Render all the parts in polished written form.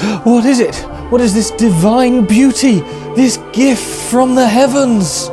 What is it? What is this divine beauty? This gift from the heavens?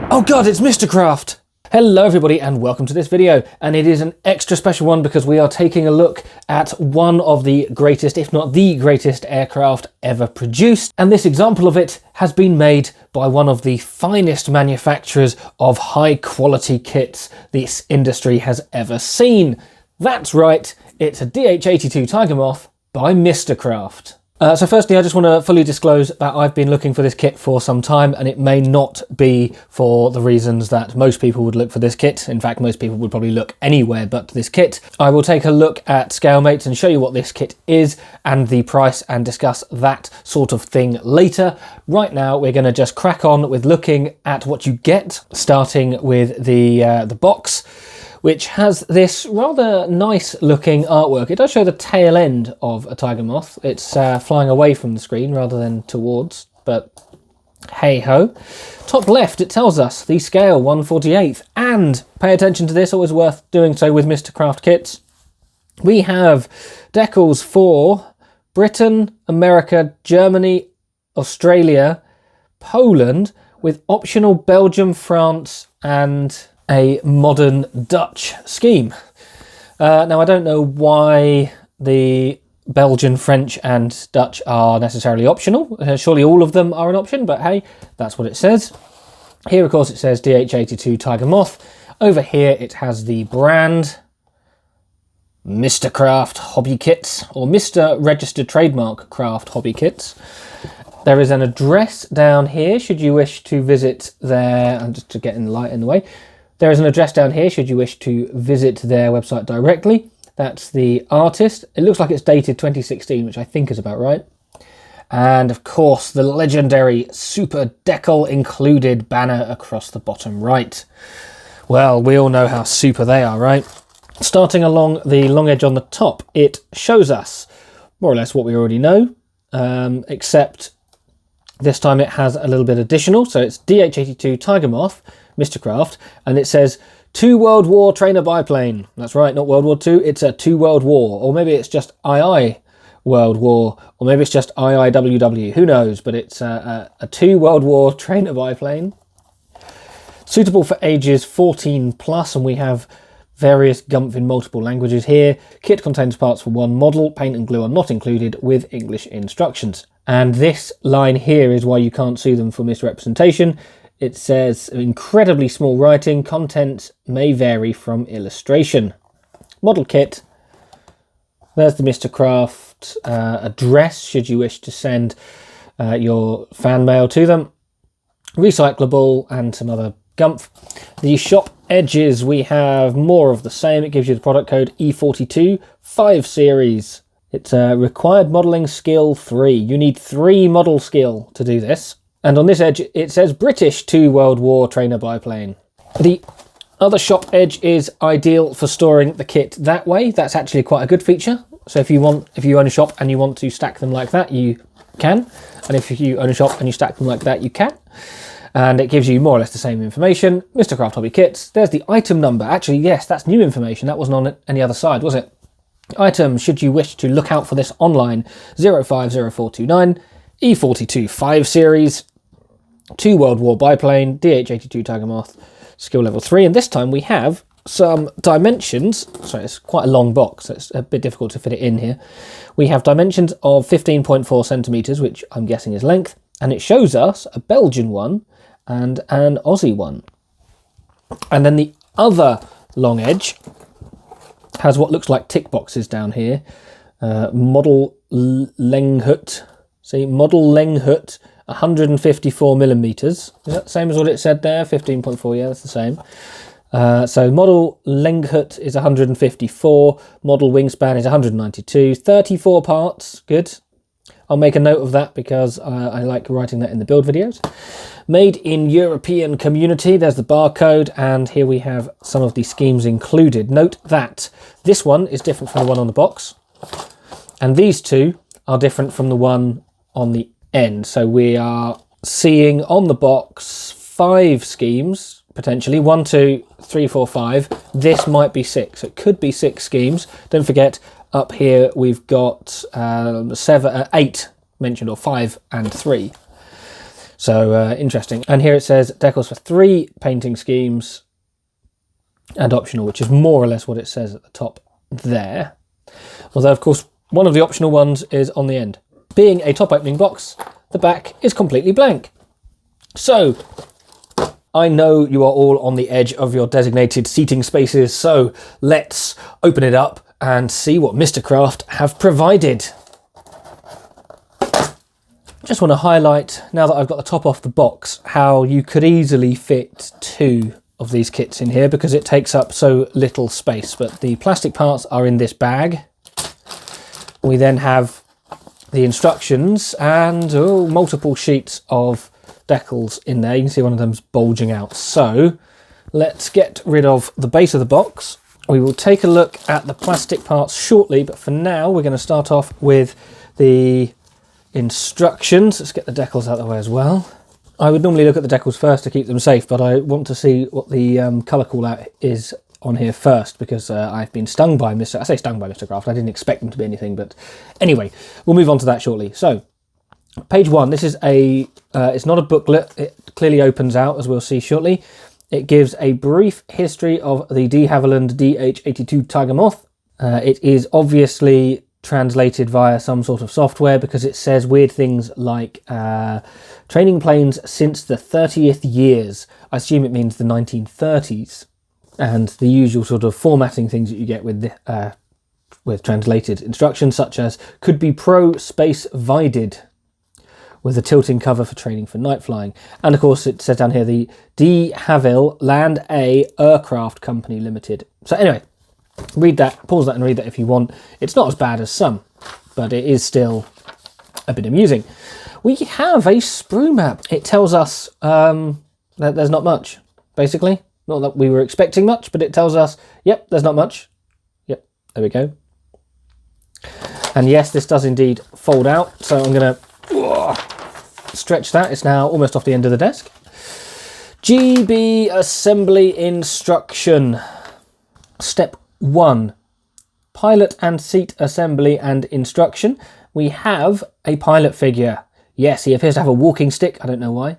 Oh god, it's Mistercraft! Hello everybody and welcome to this video, and it is an extra special one because we are taking a look at one of the greatest, if not the greatest, aircraft ever produced, and this example of it has been made by one of the finest manufacturers of high quality kits this industry has ever seen. That's right, it's a D.H.82 Tiger Moth by Mistercraft. So firstly, I just want to fully disclose that I've been looking for this kit for some time, and it may not be for the reasons that most people would look for this kit. In fact, most people would probably look anywhere but this kit. I will take a look at Scalemates and show you what this kit is and the price and discuss that sort of thing later. Right now, we're going to just crack on with looking at what you get, starting with the box, which has this rather nice looking artwork. It does show the tail end of a tiger moth. It's flying away from the screen rather than towards, but hey ho. Top left, it tells us the scale 1/48th, and pay attention to this, always worth doing so with Mistercraft kits. We have decals for Britain, America, Germany, Australia, Poland, with optional Belgium, France, and a modern Dutch scheme. Now, I don't know why the Belgian, French and Dutch are necessarily optional. Surely all of them are an option, but hey, that's what it says. Here, of course, it says D.H.82 Tiger Moth. Over here, it has the brand Mistercraft Hobby Kits, or Mr. Registered Trademark Craft Hobby Kits. There is an address down here, should you wish to visit their... I'm just getting the light in the way. There is an address down here should you wish to visit their website directly. That's the artist. It looks like it's dated 2016, which I think is about right. And of course, the legendary Super Decal included banner across the bottom right. Well, we all know how super they are, right? Starting along the long edge on the top, it shows us more or less what we already know, except this time it has a little bit additional. So it's D.H.82 Tiger Moth, Mistercraft, and it says 2 World War trainer biplane. That's right, not World War II, it's a 2 World War, or maybe it's just II World War, or maybe it's just WW2, who knows, but it's a 2 World War trainer biplane. Suitable for ages 14 plus, and we have various gumph in multiple languages here. Kit contains parts for one model, paint and glue are not included, with English instructions. And this line here is why you can't sue them for misrepresentation. It says incredibly small writing, content may vary from illustration. Model kit. There's the Mistercraft address should you wish to send your fan mail to them. Recyclable and some other gumph. The shop edges, we have more of the same. It gives you the product code E42 5 series. It's a required modelling skill 3. You need 3 model skill to do this. And on this edge, it says British 2 World War trainer biplane. The other shop edge is ideal for storing the kit that way. That's actually quite a good feature. So if you own a shop and you want to stack them like that, you can. And if you own a shop and you stack them like that, you can. And it gives you more or less the same information. Mistercraft Hobby Kits. There's the item number. Actually, yes, that's new information. That wasn't on any other side, was it? Item, should you wish to look out for this online, 050429, E42 5 series, 2 World War biplane, D.H.82 Tiger Moth, skill level 3. And this time we have some dimensions. Sorry, it's quite a long box, so it's a bit difficult to fit it in here. We have dimensions of 15.4 centimetres, which I'm guessing is length. And it shows us a Belgian one and an Aussie one. And then the other long edge has what looks like tick boxes down here. Model Lenghut. See, Model Lenghut, 154 millimeters. Is that the same as what it said there? 15.4, yeah, that's the same. So Model Lenghut is 154, Model Wingspan is 192, 34 parts, good. I'll make a note of that because I like writing that in the build videos. Made in European Community, there's the barcode, and here we have some of the schemes included. Note that this one is different from the one on the box, and these two are different from the one on the end. So we are seeing on the box 5 schemes, potentially 1, 2, 3, 4, 5. This might be 6. It could be 6 schemes. Don't forget, Up here we've got 8 mentioned, or 5 and 3. So interesting. And here it says decals for 3 painting schemes and optional, which is more or less what it says at the top there. Although, of course, one of the optional ones is on the end. Being a top opening box, the back is completely blank. So, I know you are all on the edge of your designated seating spaces, so let's open it up and see what Mistercraft have provided. Just want to highlight, now that I've got the top off the box, how you could easily fit 2 of these kits in here because it takes up so little space. But the plastic parts are in this bag. We then have the instructions and multiple sheets of decals in there. You can see one of them's bulging out. So let's get rid of the base of the box. We will take a look at the plastic parts shortly, but for now we're going to start off with the instructions. Let's get the decals out of the way as well. I would normally look at the decals first to keep them safe, but I want to see what the colour call out is on here first, because I've been stung by Mistercraft. I didn't expect them to be anything, but anyway, we'll move on to that shortly. So, page 1, this is it's not a booklet, it clearly opens out, as we'll see shortly. It gives a brief history of the de Havilland D.H.82 Tiger Moth. It is obviously translated via some sort of software because it says weird things like training planes since the 30th years. I assume it means the 1930s, and the usual sort of formatting things that you get with translated instructions, such as could be pro space vided, with a tilting cover for training for night flying. And of course it says down here the De Havilland Land A Aircraft Company Limited. So anyway, read that, pause that and read that if you want. It's not as bad as some, but it is still a bit amusing. We have a sprue map. It tells us that there's not much, basically. Not that we were expecting much, but it tells us, yep, there's not much. Yep, there we go. And yes, this does indeed fold out. So I'm going to stretch that. It's now almost off the end of the desk. GB assembly instruction. Step 1. Pilot and seat assembly and instruction. We have a pilot figure. Yes, he appears to have a walking stick. I don't know why.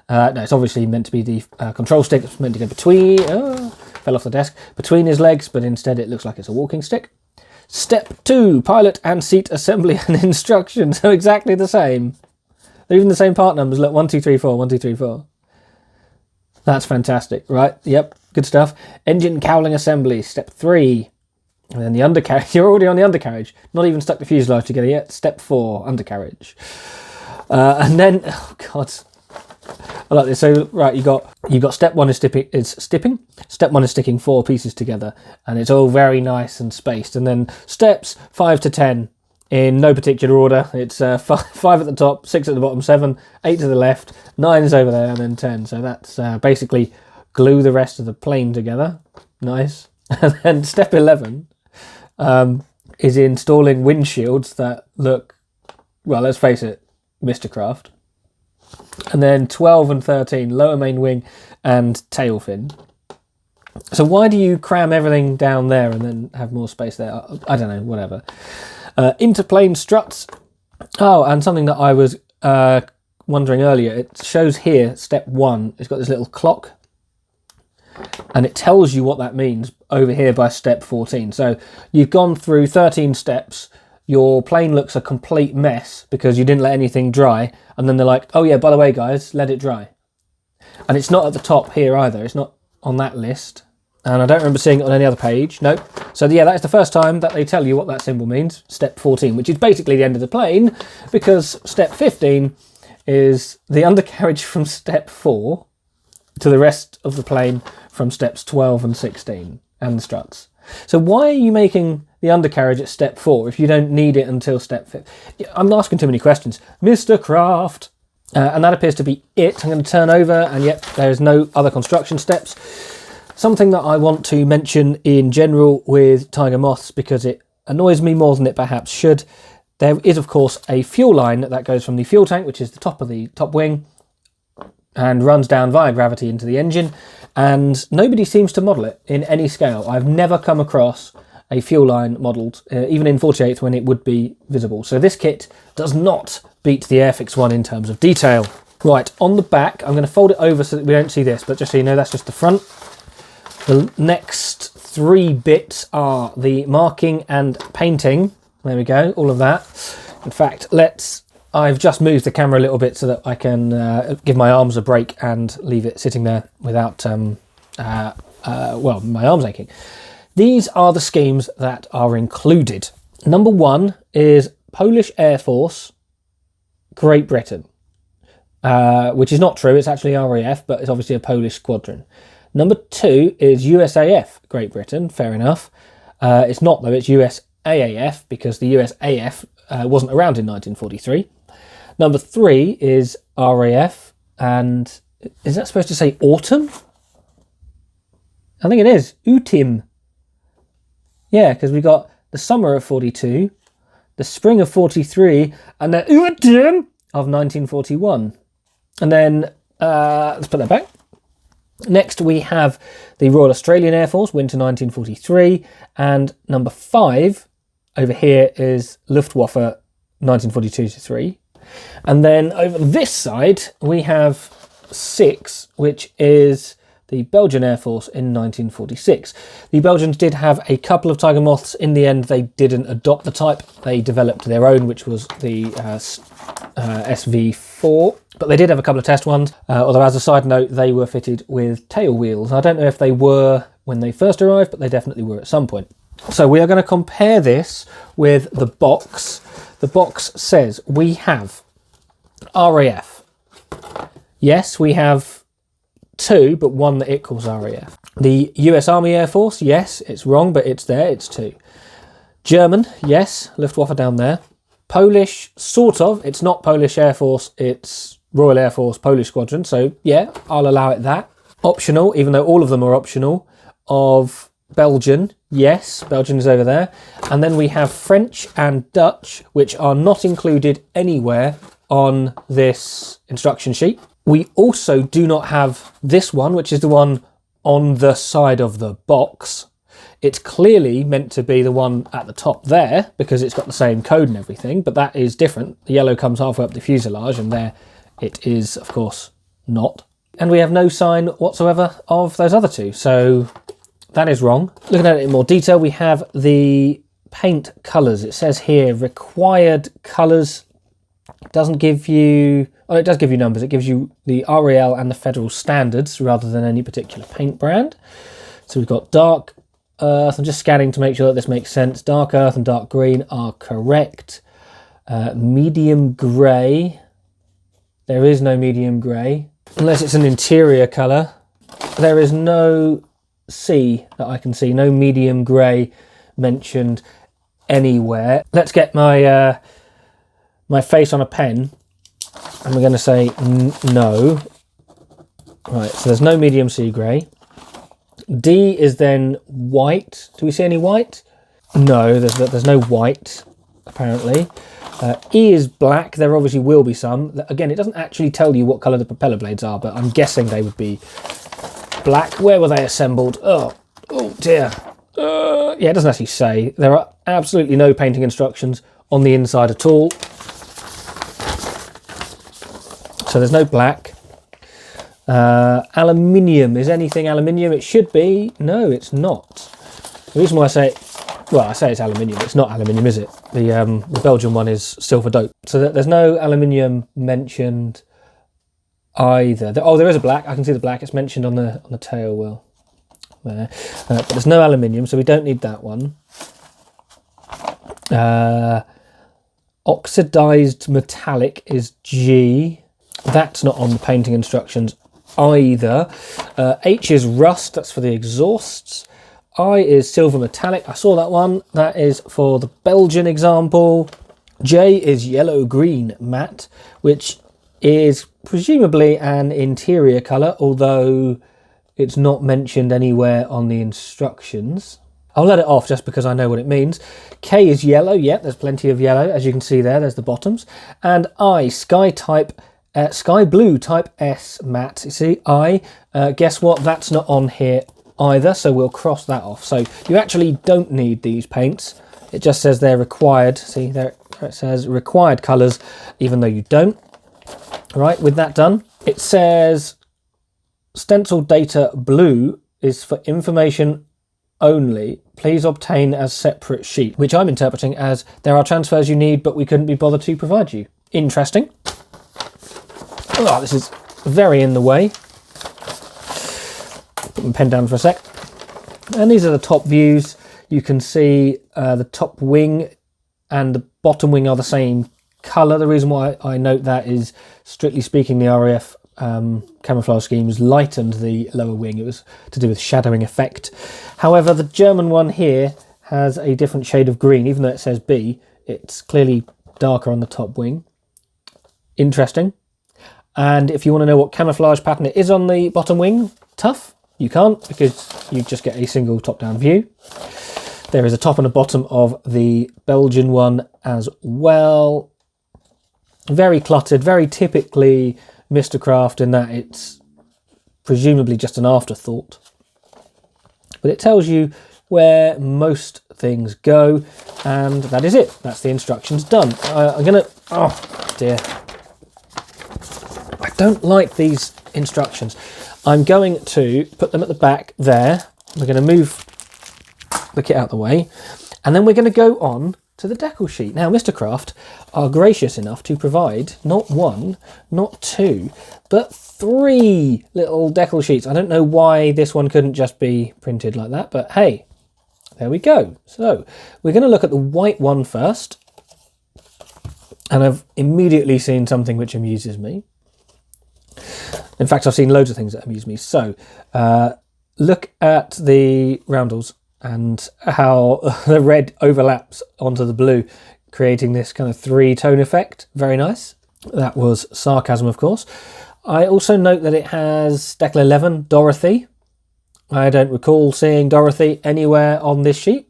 No, it's obviously meant to be the control stick. It's meant to go between, fell off the desk, between his legs, but instead it looks like it's a walking stick. Step 2, pilot and seat assembly and instruction. So exactly the same. They're even the same part numbers. Look, 1, 2, 3, 4, 1, 2, 3, 4. That's fantastic, right? Yep, good stuff. Engine cowling assembly, step 3. And then the undercarriage. You're already on the undercarriage. Not even stuck the fuselage together yet. Step 4, undercarriage. And then, oh God. I like this. So right, you got step 1 is stipping. Step 1 is sticking 4 pieces together, and it's all very nice and spaced. And then steps 5 to 10 in no particular order. It's 5 at the top, 6 at the bottom, 7, 8 to the left, 9 is over there, and then 10. So that's basically glue the rest of the plane together. Nice. And then step 11 is installing windshields that look, well, let's face it, Mistercraft. And then 12 and 13, lower main wing and tail fin. So why do you cram everything down there and then have more space there? I don't know, whatever. Interplane struts. Oh, and something that I was wondering earlier, it shows here, step 1, it's got this little clock. And it tells you what that means over here by step 14. So you've gone through 13 steps. Your plane looks a complete mess because you didn't let anything dry. And then they're like, oh yeah, by the way, guys, let it dry. And it's not at the top here either. It's not on that list. And I don't remember seeing it on any other page. Nope. So yeah, that's the first time that they tell you what that symbol means. Step 14, which is basically the end of the plane, because step 15 is the undercarriage from step 4 to the rest of the plane from steps 12 and 16 and the struts. So why are you making the undercarriage at step 4 if you don't need it until step 5? I'm asking too many questions. Mistercraft! And that appears to be it. I'm going to turn over, and yet there's no other construction steps. Something that I want to mention in general with Tiger Moths, because it annoys me more than it perhaps should. There is, of course, a fuel line that goes from the fuel tank, which is the top of the top wing, and runs down via gravity into the engine. And nobody seems to model it in any scale. I've never come across a fuel line modelled, even in 48 when it would be visible. So this kit does not beat the Airfix one in terms of detail. Right, on the back, I'm going to fold it over so that we don't see this, but just so you know, that's just the front. The next 3 bits are the marking and painting. There we go, all of that. In fact, I've just moved the camera a little bit so that I can give my arms a break and leave it sitting there without, well, my arms aching. These are the schemes that are included. Number 1 is Polish Air Force, Great Britain. Which is not true, it's actually RAF, but it's obviously a Polish squadron. Number 2 is USAF, Great Britain, fair enough. It's not though, it's USAAF, because the USAF wasn't around in 1943. Number 3 is RAF, and is that supposed to say autumn? I think it is, UTIM. Yeah, because we got the summer of 42, the spring of 43, and the UTIM of 1941. And then, let's put that back. Next we have the Royal Australian Air Force, winter 1943. And number 5 over here is Luftwaffe 1942-3. And then over this side we have 6, which is the Belgian Air Force in 1946. The Belgians did have a couple of Tiger Moths. In the end, they didn't adopt the type. They developed their own, which was the SV4. But they did have a couple of test ones, although as a side note, they were fitted with tail wheels. I don't know if they were when they first arrived, but they definitely were at some point. So we are going to compare this with the box. The box says we have RAF. Yes, we have 2, but 1 that it calls RAF. The US Army Air Force, yes, it's wrong, but it's there, it's 2. German, yes, Luftwaffe down there. Polish, sort of, it's not Polish Air Force, it's Royal Air Force Polish Squadron, so yeah, I'll allow it that. Optional, even though all of them are optional, of Belgian, yes, Belgian is over there. And then we have French and Dutch, which are not included anywhere on this instruction sheet. We also do not have this one, which is the one on the side of the box. It's clearly meant to be the one at the top there because it's got the same code and everything, but that is different. The yellow comes halfway up the fuselage and there it is, of course, not. And we have no sign whatsoever of those other 2, so that is wrong. Looking at it in more detail, we have the paint colours. It says here required colours. It doesn't give you, well, it does give you numbers. It gives you the RAL and the federal standards rather than any particular paint brand. So we've got dark earth. I'm just scanning to make sure that this makes sense. Dark earth and dark green are correct. Medium grey. There is no medium grey. Unless it's an interior colour. There is no C that I can see. No medium grey mentioned anywhere. Let's get my my face on a pen and we're going to say no. Right, so there's no medium sea grey. D is then white. Do we see any white? No, there's no white apparently. E is black. There obviously will be some. Again, it doesn't actually tell you what colour the propeller blades are, but I'm guessing they would be black. Where were they assembled? Oh dear. Yeah, it doesn't actually say. There are absolutely no painting instructions on the inside at all. So there's no black. Aluminium, is anything aluminium? It should be. No, it's not. The reason why I say, well, I say it's aluminium. It's not aluminium, is it? The Belgian one is silver dope. So there's no aluminium mentioned either. Oh, there is a black. I can see the black. It's mentioned on the tail wheel there. But there's no aluminium, so we don't need that one. Oxidized metallic is G. That's not on the painting instructions either. H is rust, that's for the exhausts. I is silver metallic, I saw that one. That is for the Belgian example. J is yellow-green matte, which is presumably an interior colour, although it's not mentioned anywhere on the instructions. I'll let it off just because I know what it means. K is yellow, yep, there's plenty of yellow, as you can see there's the bottoms. And I, sky blue type S matte. You see, I, guess what, that's not on here either, so we'll cross that off. So you actually don't need these paints. It just says they're required. See, there it says required colours, even though you don't. Right, with that done, it says stencil data blue is for information only. Please obtain as separate sheet, which I'm interpreting as there are transfers you need, but we couldn't be bothered to provide you. Interesting. Oh, this is very in the way. Put my pen down for a sec. And these are the top views. You can see the top wing and the bottom wing are the same colour. The reason why I note that is, strictly speaking, the RAF camouflage schemes lightened the lower wing. It was to do with shadowing effect. However, the German one here has a different shade of green. Even though it says B, it's clearly darker on the top wing. Interesting. And if you want to know what camouflage pattern it is on the bottom wing, tough. You can't, because you just get a single top-down view. There is a top and a bottom of the Belgian one as well. Very cluttered, very typically Mistercraft in that it's presumably just an afterthought. But it tells you where most things go, and that is it. That's the instructions done. I'm going to... Oh, dear. I don't like these instructions. I'm going to put them at the back there. We're going to move the kit out of the way, and then we're going to go on to the decal sheet. Now, Mistercraft are gracious enough to provide not one, not two, but 3 little decal sheets. I don't know why this one couldn't just be printed like that, but hey, there we go. So we're going to look at the white one first, and I've immediately seen something which amuses me. In fact, I've seen loads of things that amuse me. So look at the roundels and how the red overlaps onto the blue, creating this kind of 3-tone effect. Very nice. That was sarcasm, of course. I also note that it has Decal 11, Dorothy. I don't recall seeing Dorothy anywhere on this sheet,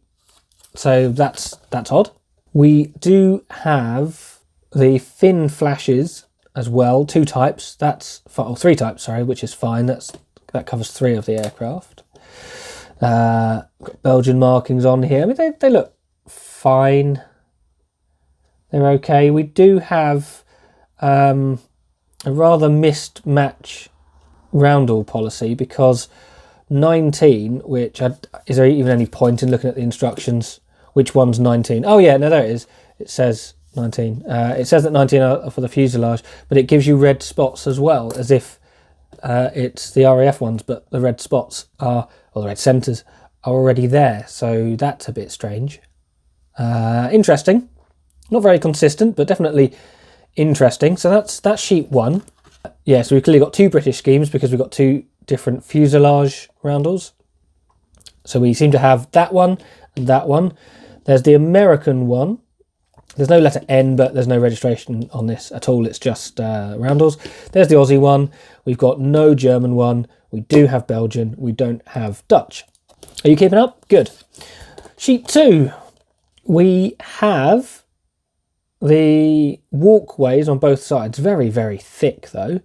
so that's odd. We do have the fin flashes as well, 2 types. That's 3 types, sorry, which is fine. That covers 3 of the aircraft. Got Belgian markings on here. I mean, they look fine. They're okay. We do have a rather missed match roundel policy, because 19, which is there even any point in looking at the instructions? Which one's 19? Oh yeah, no, there it is. It says 19. It says that 19 are for the fuselage, but it gives you red spots as well, as if it's the RAF ones, but the red spots are, or the red centres, are already there. So that's a bit strange. Interesting. Not very consistent, but definitely interesting. So that's sheet 1. Yeah, so we've clearly got 2 British schemes because we've got 2 different fuselage roundels. So we seem to have that one and that one. There's the American one. There's no letter N, but there's no registration on this at all. It's just roundels. There's the Aussie one. We've got no German one. We do have Belgian. We don't have Dutch. Are you keeping up? Good. Sheet 2. We have the walkways on both sides. Very, very thick, though.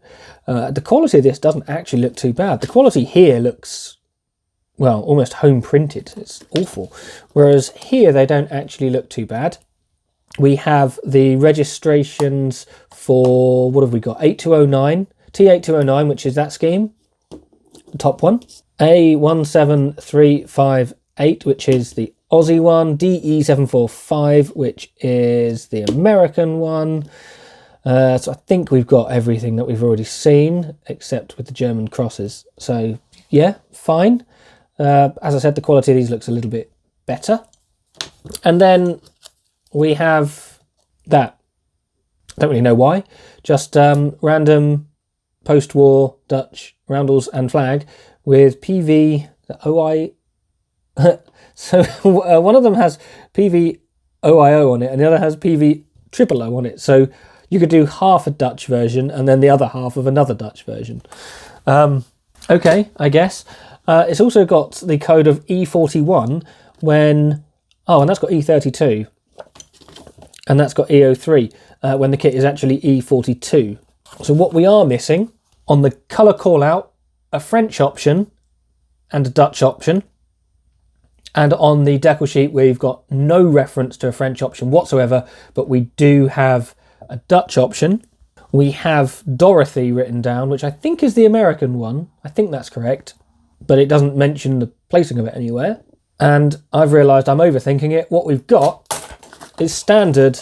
The quality of this doesn't actually look too bad. The quality here looks, well, almost home printed. It's awful. Whereas here, they don't actually look too bad. We have the registrations for, what have we got? 8209, T8209, which is that scheme, the top one. A17358, which is the Aussie one. DE745, which is the American one. So I think we've got everything that we've already seen, except with the German crosses. So yeah, fine. As I said, the quality of these looks a little bit better. And then we have that. Don't really know why. Just random post-war Dutch roundels and flag with PV OI. So one of them has PV OIO on it and the other has PV OOO on it. So you could do half a Dutch version and then the other half of another Dutch version. Okay, I guess. It's also got the code of E41 when... Oh, and that's got E32. And that's got E03 when the kit is actually E42. So what we are missing on the colour call out, a French option and a Dutch option. And on the decal sheet, we've got no reference to a French option whatsoever, but we do have a Dutch option. We have Dorothy written down, which I think is the American one. I think that's correct, but it doesn't mention the placing of it anywhere. And I've realised I'm overthinking it. What we've got is standard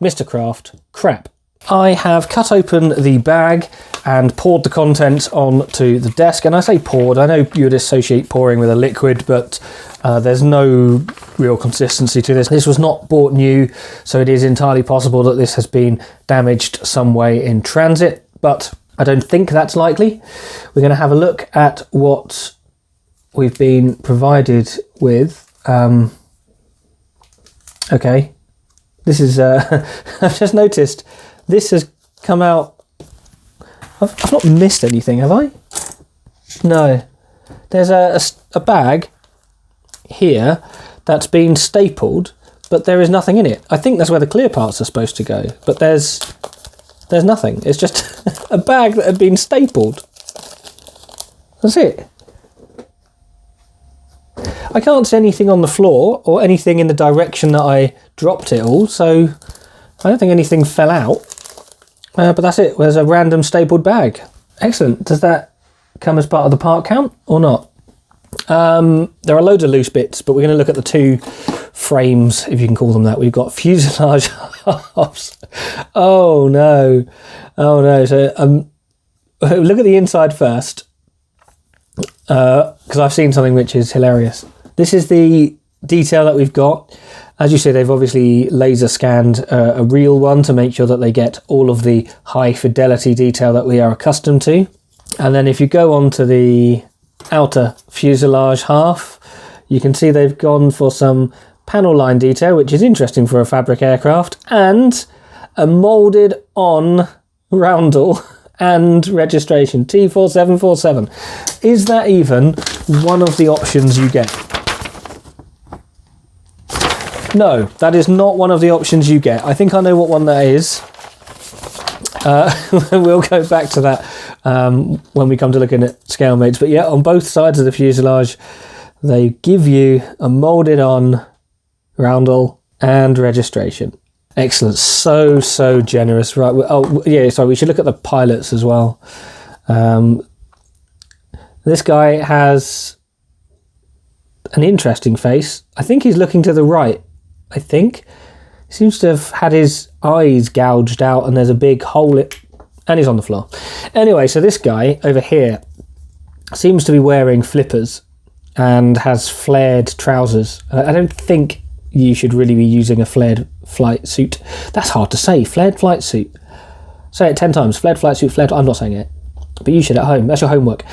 Mistercraft crap. I have cut open the bag and poured the contents onto the desk. And I say poured, I know you'd associate pouring with a liquid, but there's no real consistency to this. This was not bought new, so it is entirely possible that this has been damaged some way in transit, but I don't think that's likely. We're going to have a look at what we've been provided with. Okay, this is, I've just noticed this has come out. I've not missed anything, have I? No. There's a bag here that's been stapled, but there is nothing in it. I think that's where the clear parts are supposed to go, but there's nothing. It's just a bag that had been stapled. That's it. I can't see anything on the floor or anything in the direction that I dropped it all, so I don't think anything fell out. But that's it. There's a random stapled bag. Excellent. Does that come as part of the part count or not? There are loads of loose bits, but we're going to look at the two frames, if you can call them that. We've got fuselage halves. Oh no. Oh no. So look at the inside first, because I've seen something which is hilarious. This is the detail that we've got. As you see, they've obviously laser scanned a real one to make sure that they get all of the high fidelity detail that we are accustomed to. And then if you go on to the outer fuselage half, you can see they've gone for some panel line detail, which is interesting for a fabric aircraft, and a moulded on roundel and registration, T4747. Is that even one of the options you get? No, that is not one of the options you get. I think I know what one that is. We'll go back to that when we come to looking at Scalemates. But yeah, on both sides of the fuselage, they give you a moulded on roundel and registration. Excellent. So generous. Right. Oh, yeah, sorry, we should look at the pilots as well. This guy has an interesting face. I think he's looking to the right. I think he seems to have had his eyes gouged out, and there's a big hole and he's on the floor. Anyway, so this guy over here seems to be wearing flippers and has flared trousers. I don't think you should really be using a flared flight suit. That's hard to say. Flared flight suit. Say it 10 times. Flared flight suit, flared. I'm not saying it, but you should at home. That's your homework.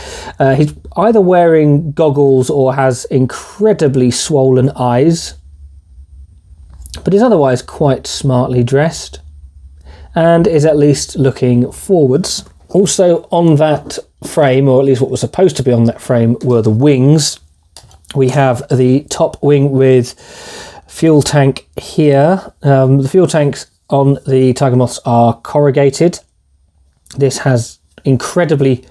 He's either wearing goggles or has incredibly swollen eyes, but is otherwise quite smartly dressed and is at least looking forwards. Also on that frame, or at least what was supposed to be on that frame, were the wings. We have the top wing with fuel tank here. The fuel tanks on the Tiger Moths are corrugated. This has incredibly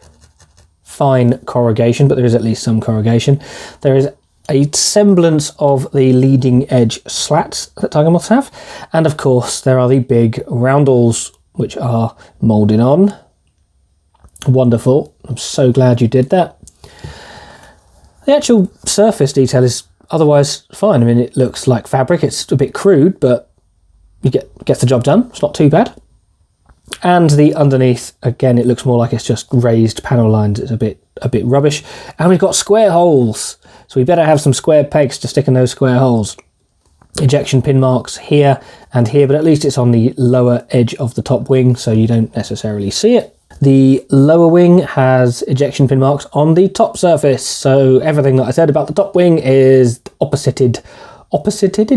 fine corrugation, but there is at least some corrugation. There is a semblance of the leading edge slats that Tiger Moths have, and of course there are the big roundels which are moulded on. Wonderful. I'm so glad you did that. The actual surface detail is otherwise fine. I mean, it looks like fabric. It's a bit crude, but you gets the job done. It's not too bad. And the underneath, again, it looks more like it's just raised panel lines. It's a bit rubbish. And we've got square holes, so we better have some square pegs to stick in those square holes. Ejection pin marks here and here, but at least it's on the lower edge of the top wing, so you don't necessarily see it. The lower wing has ejection pin marks on the top surface, so everything that I said about the top wing is opposited,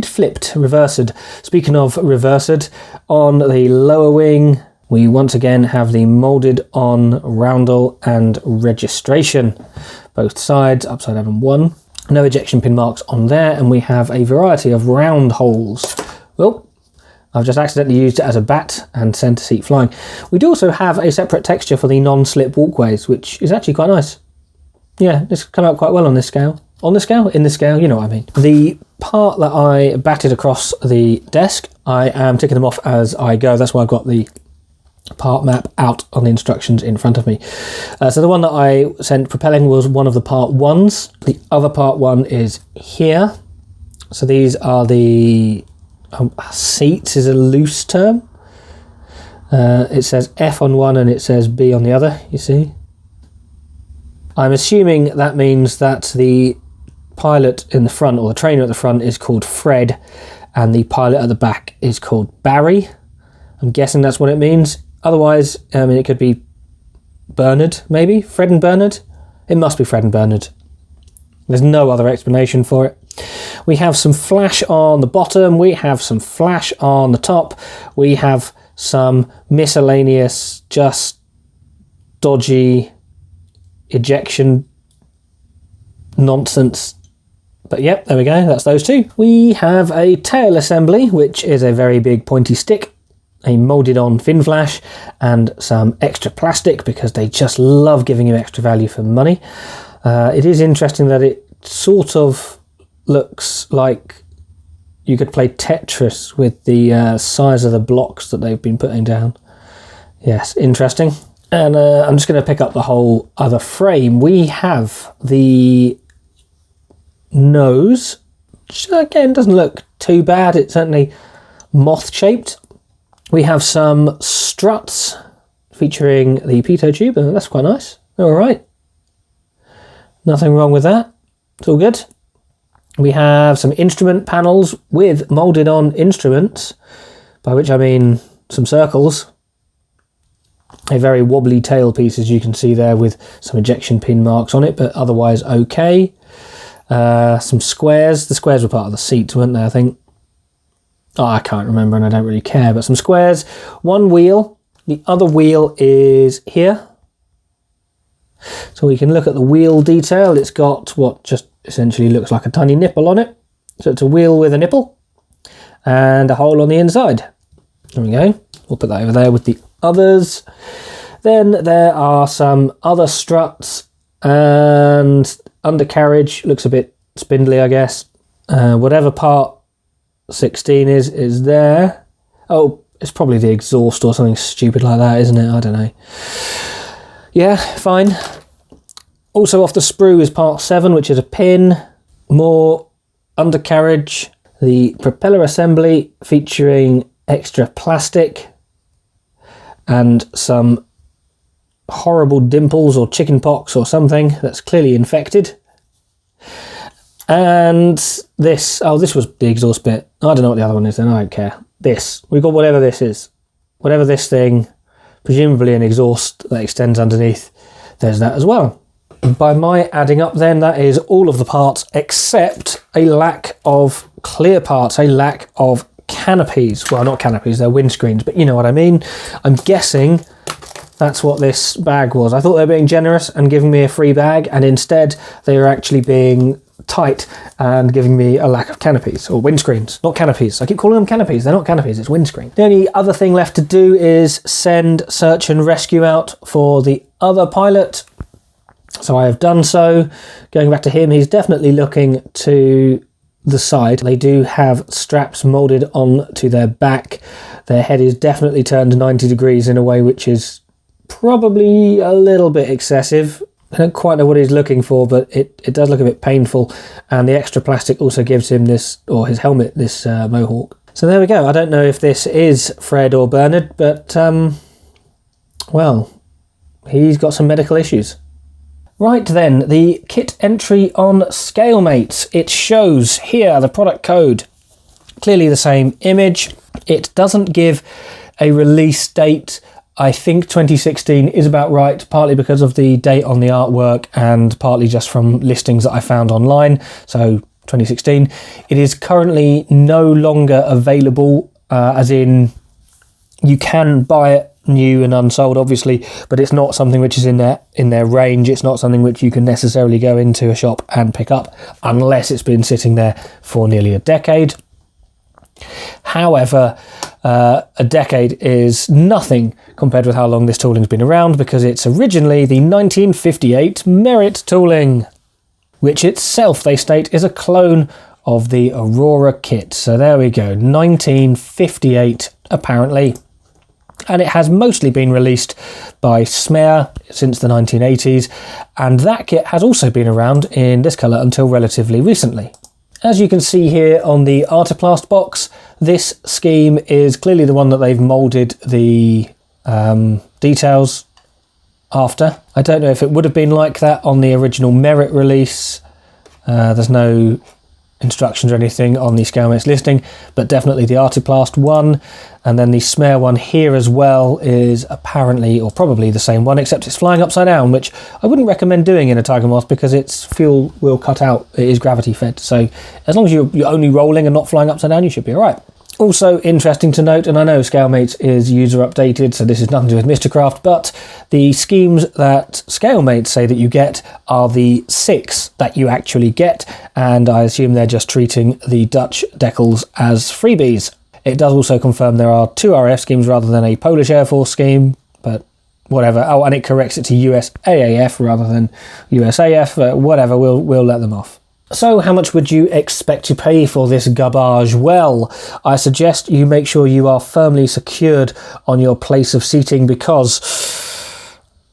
flipped, reversed. Speaking of reversed, on the lower wing, we once again have the moulded on roundel and registration. Both sides, upside down and one. No ejection pin marks on there, and we have a variety of round holes. Well, I've just accidentally used it as a bat and centre seat flying. We do also have a separate texture for the non-slip walkways, which is actually quite nice. Yeah, it's come out quite well on this scale. On the scale? In the scale, you know what I mean. The part that I batted across the desk, I am ticking them off as I go. That's why I've got the part map out on the instructions in front of me. So the one that I sent propelling was one of the part 1s. The other part 1 is here. So these are the seats is a loose term. It says F on one and it says B on the other, you see. I'm assuming that means that the pilot in the front, or the trainer at the front, is called Fred, and the pilot at the back is called Barry. I'm guessing that's what it means. Otherwise, I mean, it could be Bernard, maybe? Fred and Bernard? It must be Fred and Bernard. There's no other explanation for it. We have some flash on the bottom. We have some flash on the top. We have some miscellaneous, just dodgy ejection nonsense. But yep, there we go. That's those two. We have a tail assembly, which is a very big pointy stick, a moulded on fin flash, and some extra plastic because they just love giving you extra value for money. It is interesting that it sort of looks like you could play Tetris with the size of the blocks that they've been putting down. Yes, interesting. And I'm just going to pick up the whole other frame. We have the nose, which again doesn't look too bad. It's certainly moth shaped. We have some struts featuring the pitot tube, and that's quite nice. All right. Nothing wrong with that. It's all good. We have some instrument panels with moulded on instruments, by which I mean some circles. A very wobbly tailpiece, as you can see there, with some ejection pin marks on it, but otherwise okay. Some squares. The squares were part of the seats, weren't they, I think? Oh, I can't remember and I don't really care, but some squares. One wheel. The other wheel is here. So we can look at the wheel detail. It's got what just essentially looks like a tiny nipple on it. So it's a wheel with a nipple and a hole on the inside. There we go. We'll put that over there with the others. Then there are some other struts and undercarriage. Looks a bit spindly, I guess. Whatever part 16 is there. Oh, it's probably the exhaust or something stupid like that, isn't it? I don't know. Yeah, fine. Also off the sprue is part 7, which is a pin. More undercarriage. The propeller assembly featuring extra plastic and some horrible dimples or chicken pox or something that's clearly infected. And this, oh, this was the exhaust bit. I don't know what the other one is then, I don't care. This, we've got whatever this is. Whatever this thing, presumably an exhaust that extends underneath, there's that as well. By my adding up then, that is all of the parts except a lack of clear parts, a lack of canopies. Well, not canopies, they're windscreens, but you know what I mean. I'm guessing that's what this bag was. I thought they were being generous and giving me a free bag, and instead they were actually being tight and giving me a lack of canopies, or windscreens, not canopies. I keep calling them canopies, they're not canopies, it's windscreen. The only other thing left to do is send search and rescue out for the other pilot. So I have done so. Going back to him, he's definitely looking to the side. They do have straps moulded onto their back. Their head is definitely turned 90 degrees in a way which is probably a little bit excessive. I don't quite know what he's looking for, but it does look a bit painful. And the extra plastic also gives him this, or his helmet, this mohawk. So there we go. I don't know if this is Fred or Bernard, but, well, he's got some medical issues. Right then, the kit entry on Scalemates. It shows here the product code. Clearly the same image. It doesn't give a release date. I think 2016 is about right, partly because of the date on the artwork and partly just from listings that I found online. So 2016. It is currently no longer available, as in you can buy it new and unsold, obviously, but it's not something which is in their range. It's not something which you can necessarily go into a shop and pick up unless it's been sitting there for nearly a decade. However, a decade is nothing compared with how long this tooling's been around, because it's originally the 1958 Merit tooling, which itself, they state, is a clone of the Aurora kit. So there we go, 1958 apparently. And it has mostly been released by Smear since the 1980s, and that kit has also been around in this colour until relatively recently. As you can see here on the Artiplast box, this scheme is clearly the one that they've moulded the details after. I don't know if it would have been like that on the original Merit release. There's no instructions or anything on the Scalemates listing, but definitely the Artiplast one, and then the Smear one here as well is apparently, or probably the same one, except it's flying upside down, which I wouldn't recommend doing in a Tiger Moth because its fuel will cut out. It is gravity fed, so as long as you're only rolling and not flying upside down, you should be all right. Also interesting to note, and I know Scalemates is user updated, so this is nothing to do with Mistercraft, but the schemes that Scalemates say that you get are the 6 that you actually get, and I assume they're just treating the Dutch decals as freebies. It does also confirm there are 2 RAF schemes rather than a Polish Air Force scheme, but whatever. Oh, and it corrects it to US AAF rather than USAF, but whatever, we'll let them off. So how much would you expect to pay for this garbage? Well, I suggest you make sure you are firmly secured on your place of seating, because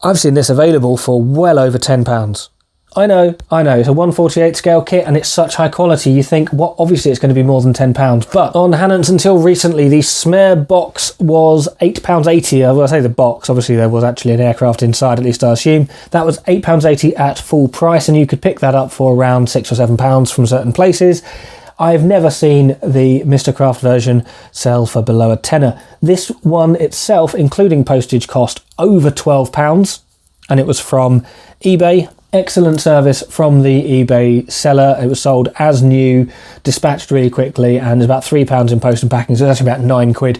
I've seen this available for well over £10. I know, it's a 1/48 scale kit and it's such high quality, you think, what? Obviously it's going to be more than £10. But on Hannon's until recently, the Smear box was £8.80. Well, I say the box, obviously there was actually an aircraft inside, at least I assume. That was £8.80 at full price, and you could pick that up for around £6 or £7 from certain places. I've never seen the Mistercraft version sell for below a tenner. This one itself, including postage, cost over £12, and it was from eBay. Excellent service from the eBay seller. It was sold as new, dispatched really quickly, and it's about £3 in post and packing, so it's actually about £9.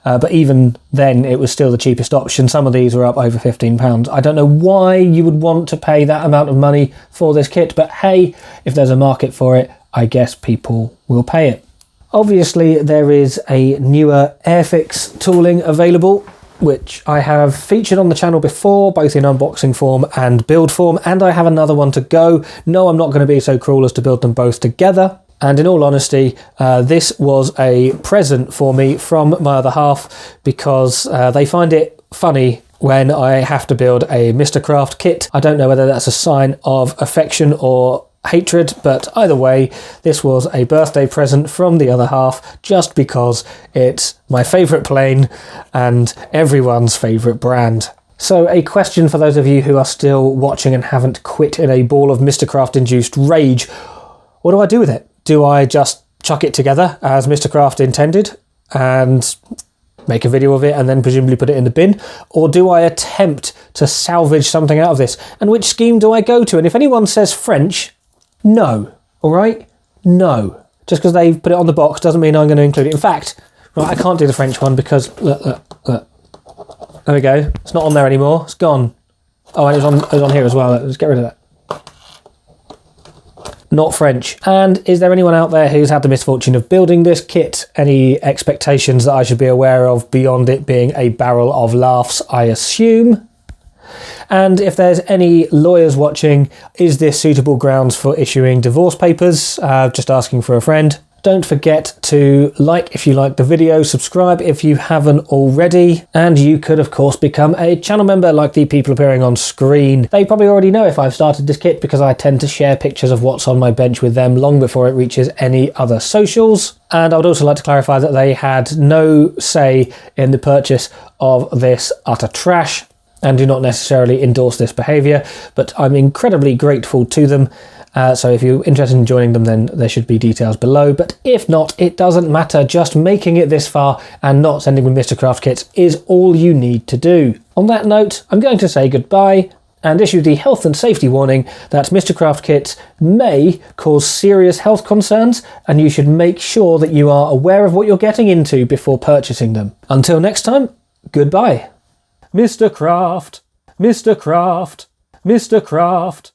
But even then, it was still the cheapest option. Some of these were up over £15. I don't know why you would want to pay that amount of money for this kit, but hey, if there's a market for it, I guess people will pay it. Obviously, there is a newer Airfix tooling available, which I have featured on the channel before, both in unboxing form and build form, and I have another one to go. No, I'm not going to be so cruel as to build them both together. And in all honesty, this was a present for me from my other half, because they find it funny when I have to build a Mistercraft kit. I don't know whether that's a sign of affection or hatred, but either way, this was a birthday present from the other half, just because it's my favourite plane and everyone's favourite brand. So a question for those of you who are still watching and haven't quit in a ball of Mistercraft induced rage: what do I do with it? Do I just chuck it together as Mistercraft intended and make a video of it and then presumably put it in the bin? Or do I attempt to salvage something out of this? And which scheme do I go to? And if anyone says French, no, all right? No. Just because they've put it on the box doesn't mean I'm going to include it. In fact, right, I can't do the French one because, look. There we go. It's not on there anymore. It's gone. Oh, and it was on here as well. Let's get rid of that. Not French. And is there anyone out there who's had the misfortune of building this kit? Any expectations that I should be aware of beyond it being a barrel of laughs, I assume? And if there's any lawyers watching, is this suitable grounds for issuing divorce papers? Just asking for a friend. Don't forget to like if you liked the video, subscribe if you haven't already, and you could of course become a channel member like the people appearing on screen. They probably already know if I've started this kit because I tend to share pictures of what's on my bench with them long before it reaches any other socials. And I would also like to clarify that they had no say in the purchase of this utter trash, and do not necessarily endorse this behaviour, but I'm incredibly grateful to them. So if you're interested in joining them, then there should be details below. But if not, it doesn't matter. Just making it this far and not sending me Mistercraft kits is all you need to do. On that note, I'm going to say goodbye and issue the health and safety warning that Mistercraft kits may cause serious health concerns, and you should make sure that you are aware of what you're getting into before purchasing them. Until next time, goodbye. Mistercraft, Mistercraft, Mistercraft.